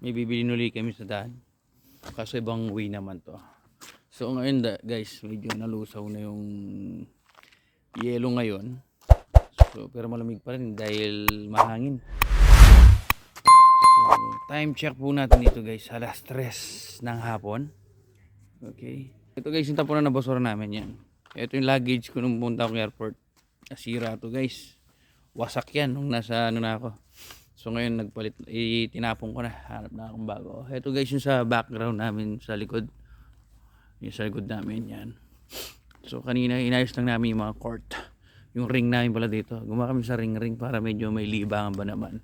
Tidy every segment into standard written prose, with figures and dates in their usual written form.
May bibili nuli kami sa daan. Kaso ibang way naman to. So ngayon guys, medyo nalusaw na yung yelo ngayon. So pero malamig pa rin dahil mahangin. So time check po natin dito guys, alas 3 ng hapon. Okay. Ito guys yung tapunan na basura namin yan. Ito yung luggage ko nung punta akong airport. Nasira to guys. Wasak yan nung nasa ano na ako. So ngayon nagpalit, tinapon ko na, hanap na akong bago. Ito guys yung sa background namin sa likod. Yung sa likod namin yan. So kanina inayos lang namin yung mga court. Yung ring namin pala dito. Gumawa kami sa ring para medyo may libangan ba naman.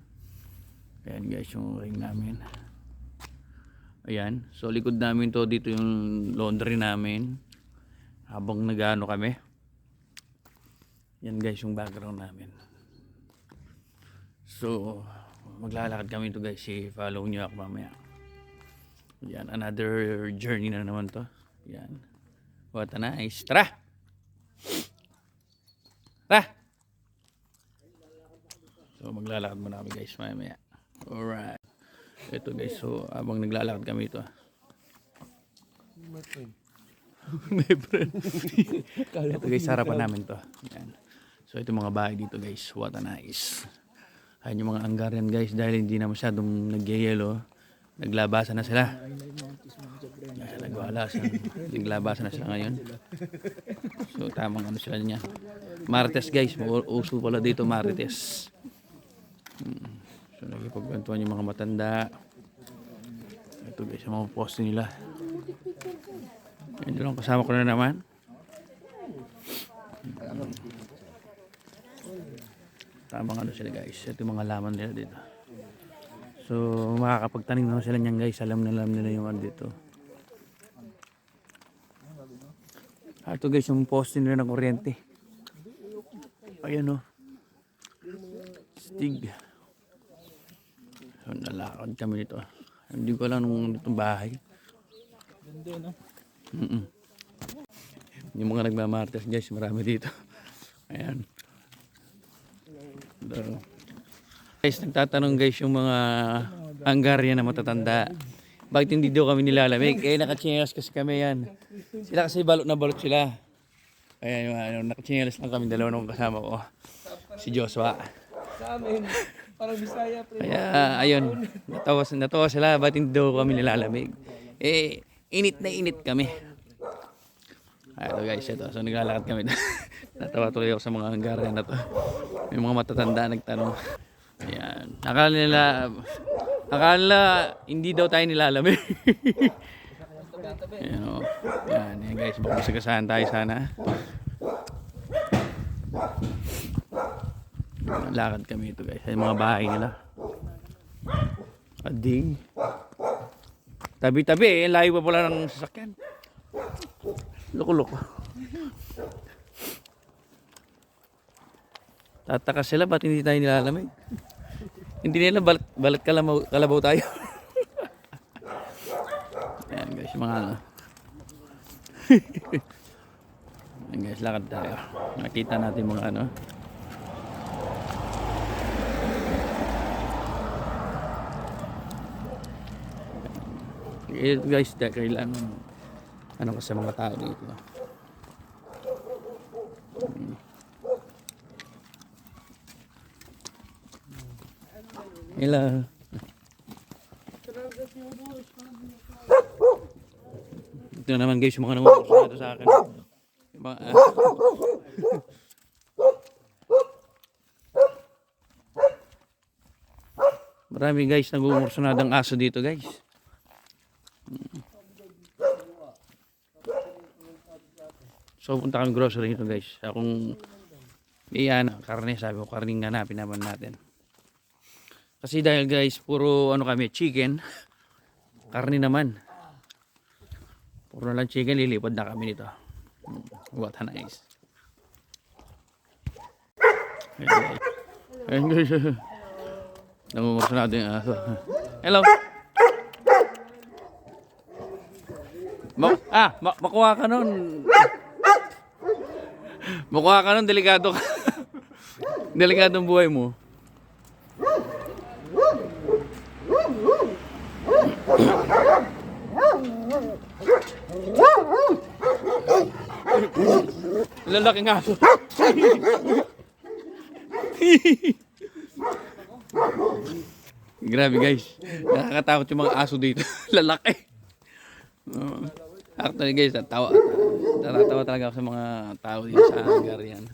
Ayan guys yung ring namin. Ayan. So likod namin to, dito yung laundry namin. Habang nag-ano kami. Yan guys yung background namin. So maglalakad kami to guys, follow nyo ako mamaya. Yan, another journey na naman to. Yan, what a nice, tara so maglalakad muna kami guys mamaya. Alright, ito guys, so habang naglalakad kami ito my friend ito guys, harapan namin to. Yan. So ito mga bahay dito guys, what a nice. Ayun yung mga Hungarian guys, dahil hindi na masyadong nagyayelo, naglabasan na sila. Naglabasan na sila ngayon. So tamang ano sila niya. Marites guys, uso pala dito Marites. So nagipagkwentuhan yung mga matanda. Ito guys, yung mga poste nila. Ayun lang, kasama ko na naman. Tamang ano sila guys, ito yung mga laman nila dito. So makakapagtanim naman sila niyan guys, alam nila yung ano dito. Ito guys yung poste nila ng kuryente. Ayan o, stig. So nalakad kami dito. Hindi ko alam nung itong bahay. Yung mga nagmamartes guys, marami dito. Ayan. Guys, nagtatanong guys yung mga Hungarian na matatanda, bakit hindi daw kami nilalamig? Nakachinelas kasi kami yan. Sila kasi balot na balot sila. Ayan yung ano, nakachinelas lang kami dalawa nung kasama ko, si Joshua. Sa amin, parang Bisaya. Kaya ayun, natawa sila, bakit hindi daw kami nilalamig? Init na init kami. Ito guys, ito. So naglalakad kami. Natawa tuloy ako sa mga Hungarian na to. May mga matatanda nagtanong. Ayan. Akala hindi daw tayo nilalamig. Ayan o. Ayan guys, magpasagasahan tayo sana. Lakad kami ito guys. Ay mga bahay nila. Ading. Tabi-tabi layo pa pala ng sasakyan. Loko-loko. Tataka sila, ba't hindi tayo nilalamig? Hindi nila balat kalabaw tayo. Ayan guys, mga ano. Ayan guys, lakad tayo. Nakita natin mga ano. Ito guys, kailangan ano kasi mga tao dito. Hello. Ito naman guys yung mga nangunguso dito sa akin. Yung mga, marami guys nagumursunadang aso dito guys. So punta kami grocery nito guys. Akong iyan, karne, sabi ko karning hanapin naman natin. Kasi dahil guys, puro ano kami, chicken, karne naman. Puro lang chicken, lilipad na kami nito. What a nice. Ayan guys. Namumurso natin yung aso. Hello. Makuha ka nun. Makuha ka nun, delikado ka. Delikadong buhay mo. Lalaking aso. Grabe guys. Nakakatakot yung mga aso dito. Lalaki. Actually guys, natatawa talaga ako sa mga tao dito sa Hungarian.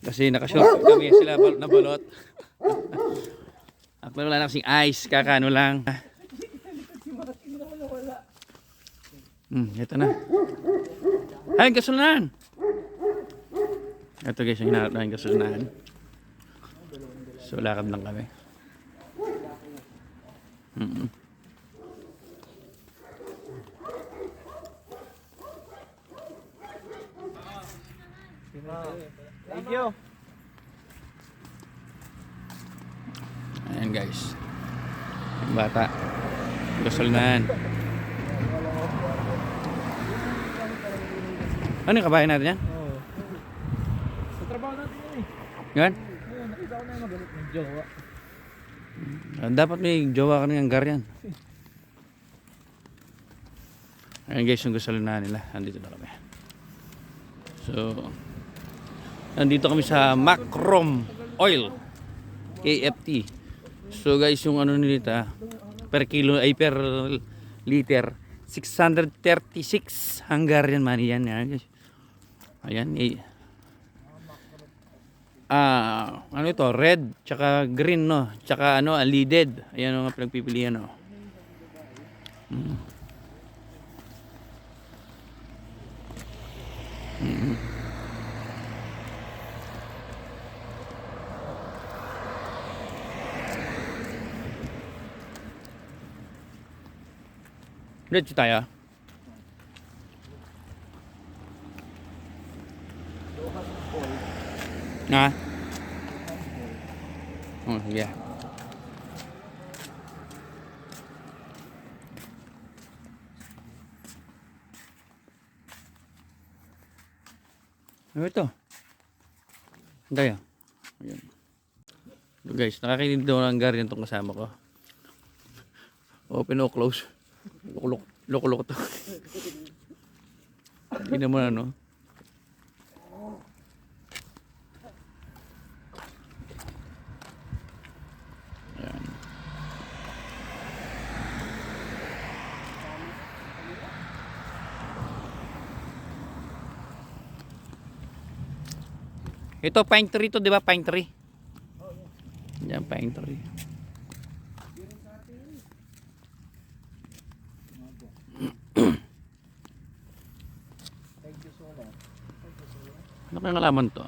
Kasi nakashort kami sila na balot. Actually wala na kasing ice, kakano lang. Ito na. Ay, gasolinahan. Ito guys, yung hinaharap na yung gasolinahan. So, lakad lang kami. Thank you. Ayan guys. Yung bata. Gasolinahan. Ano yung kabayan natin yan? Oo. Sa trabaho natin yun eh. Yan? Oo, nakita ko na yung magalit ng jowa. Dapat may jowa ka ng Hungarian. Ayan guys, yung gasolinahan nila. Nandito na kami. So, nandito kami sa Macrom Oil. KFT. So guys, yung ano nila per kilo ay per liter 636 Hungarian money yan guys. Ayan ano ito, red tsaka green no, tsaka ano, unleaded. Ayan ang pinagpipilian no. Diretso tayo. Ha? Oh, sige. Ano ito? Tayo. Ayan. So guys, nakakinig daw ng Hungarian itong kasama ko. Open o close. Loko-loko to. Hindi naman ano. Ayan. Ito pine tree to, di ba? Pine tree. Yan, pine tree. Ano kayang alaman to?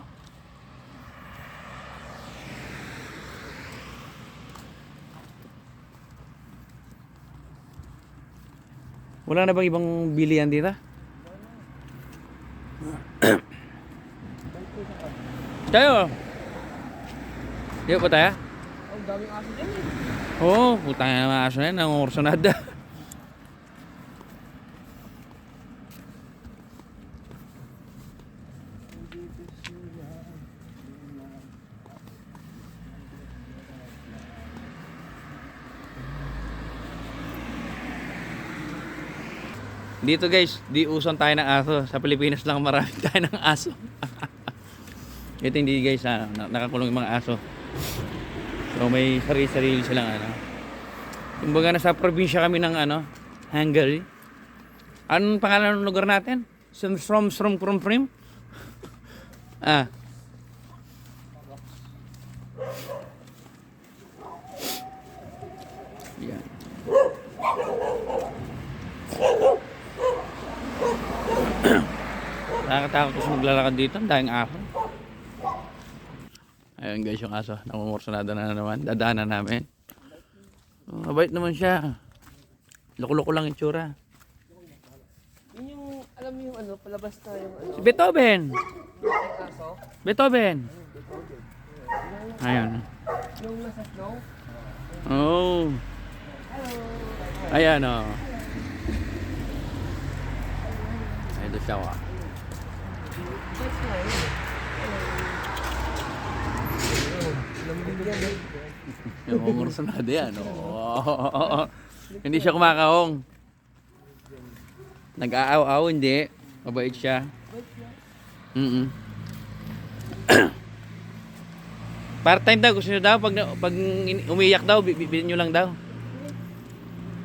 Wala na bang ibang bilihan dito? Tayo. Di ba tayo? Ang daming aso dyan eh. Oo, putang na mga aso na yan. Nangungursonada. Dito guys, di uson tayo ng aso. Sa Pilipinas lang marami tayo ng aso. Ito hindi guys, nakakulong yung mga aso. So may sarili-sarili silang ano. Kumbaga nasa probinsya kami ng ano, Hungary. Anong pangalan ng lugar natin? From Ah. Yan. Nakakatakot kasi maglalakad dito. Ang dahing aso. Ayun guys yung aso. Namumursunada na naman. Dadaanan namin. Mabait naman siya. Loko-loko lang yung tsura. Yun yung, alam mo yung ano, palabas na yung ano. Si Beethoven. Yung aso. Beethoven. Ayun. Yung nasa snow. Oh. Ayan o. Ito siya o. That's nice. Yung umursunada yan. Oh. Hindi siya kumakahong. Nag-aaw-aw, hindi. Mabait siya. Wait siya. Mm. Part-time daw, gusto nyo daw, pag umiyak daw, bibili nyo lang daw.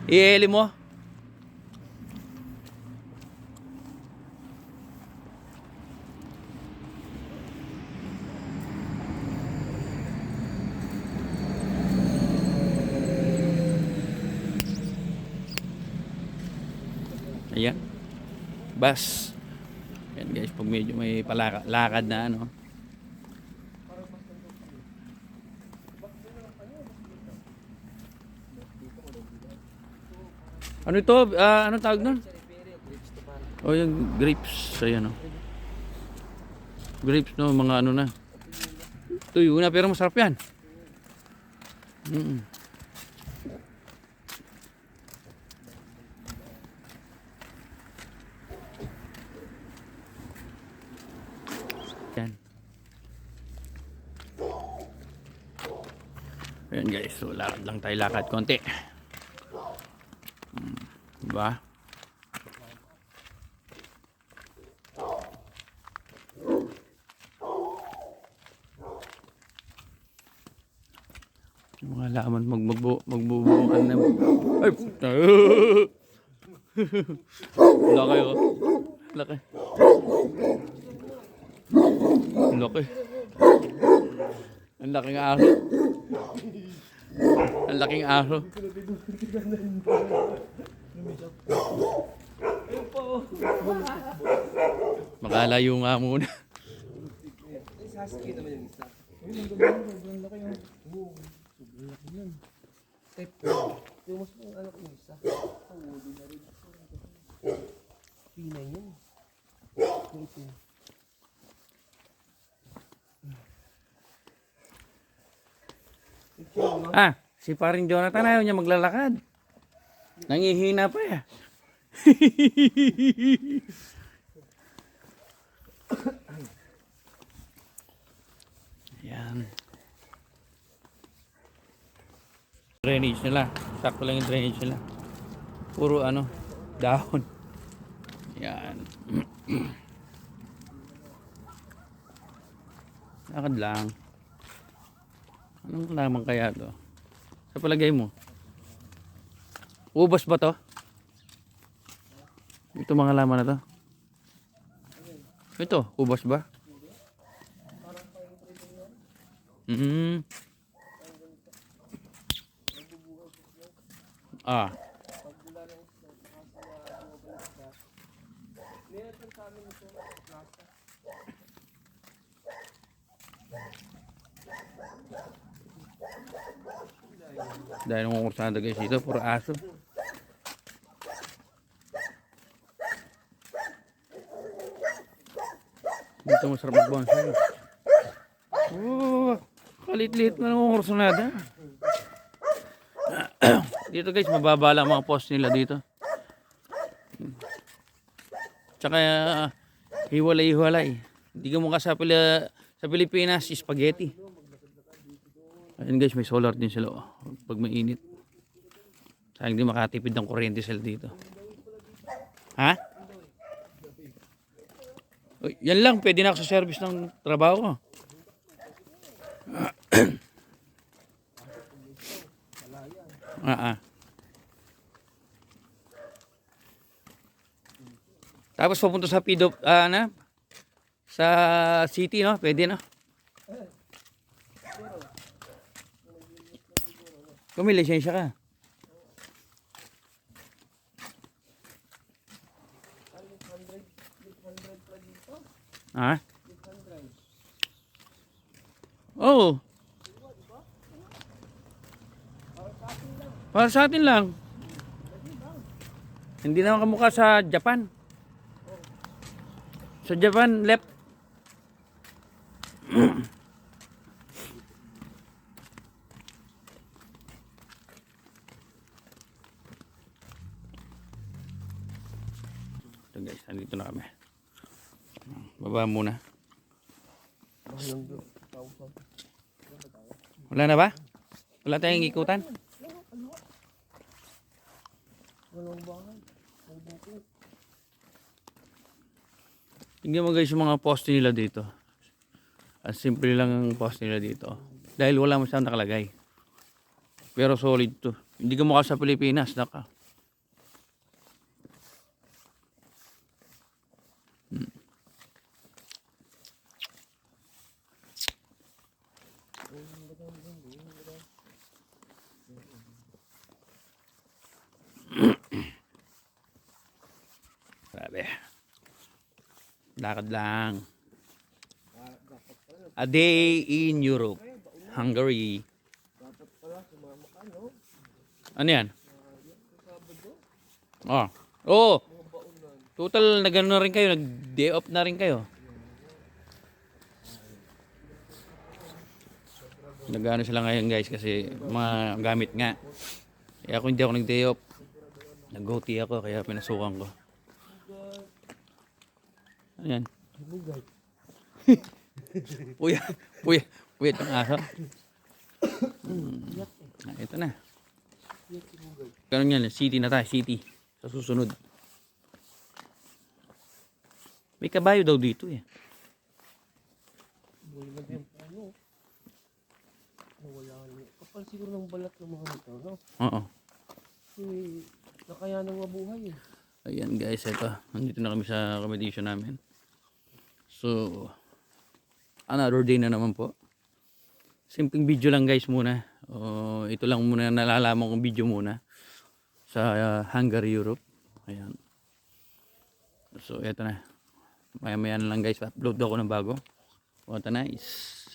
Iheli mo. Ayan. Bus. Ayan guys, pag medyo may lakad na ano. Ano ito? Anong tawag nun? Oh, yung grapes. Ayan o. Grapes no, mga ano na. Tuyo na, pero masarap yan. Mm. Yan. Ayan guys, so lakad lang tayo, lakad konti. Diba? Yung mga laman magbubuan na. Ay puta. Laki oh. Laki. Laki. Ang laking aso. Ang laking aso. Makalayo nga muna. Husky naman yung isa. Type. Yung mas mga anak yung isa. Huli na rin. Pinay yun. Wait yun. Si paring Jonathan ayaw niya maglalakad. Nangihina pa eh. Yan. Drainage nila. Sakto lang yung drainage nila. Puro ano, dahon. Yan. Lakad lang. Anong laman kaya to? Sa palagay mo? Ubas ba to? Ito mga laman na to? Ito, ubas ba? Ah. Dahil nung kursada guys dito, puro aso. Dito masarap magbonsai. Oh, kalit-lit na nung kursada. Dito guys, mababa lang mga post nila dito. Tsaka hiwalay-hiwalay. Hindi ka mukha sa Pilipinas, spaghetti. Ayun guys, may solar din sila pag mainit. Sayang din makatipid ng kuryente sila dito. Ha? Uy, yan lang, pwede na ako sa service ng trabaho ko. Tapos papunta sa sa city, no? Pwede, no? Kung may lisensya ka. Ha? Oo. Para sa atin lang. Hindi naman kamukha sa Japan. Sa Japan, left. Ito guys, nandito na kami. Baba muna. Wala na ba? Wala tayong ikutan? Walang bahay. May bukit. Tingnan mo guys yung mga poste nila dito. As simple lang ang poste nila dito. Dahil wala masyadong nakalagay. Pero solid to. Hindi ka mukha sa Pilipinas. Naka. Grabe. Lakad lang. A day in Europe. Hungary. Ano yan? Oh. Oh. Total nagano na rin kayo, nag-day off na rin kayo. Nagano sila ngayon guys kasi mga gamit nga. Kaya ako hindi ako nag-day off. Nag-OT ako kaya pinasukan ko. Ayan. Puya, puya, puya itong aso. Ito na. Ganun yan, city na tayo, city. Sa susunod. May kabayo daw dito eh. Wala na yung puno. Wala na. Kapal siguro ng balat ng mga ito, no? Oo. Kasi nakaya nang mabuhay eh. Ayan guys, ito. Nandito na kami sa accommodation namin. So, another day na naman po. Simpleng video lang guys muna. Ito lang muna nalalaman kong video muna. Sa Hungary, Europe. Ayan. So, ito na. Maya-maya na lang guys. Upload ako ng bago. What a nice.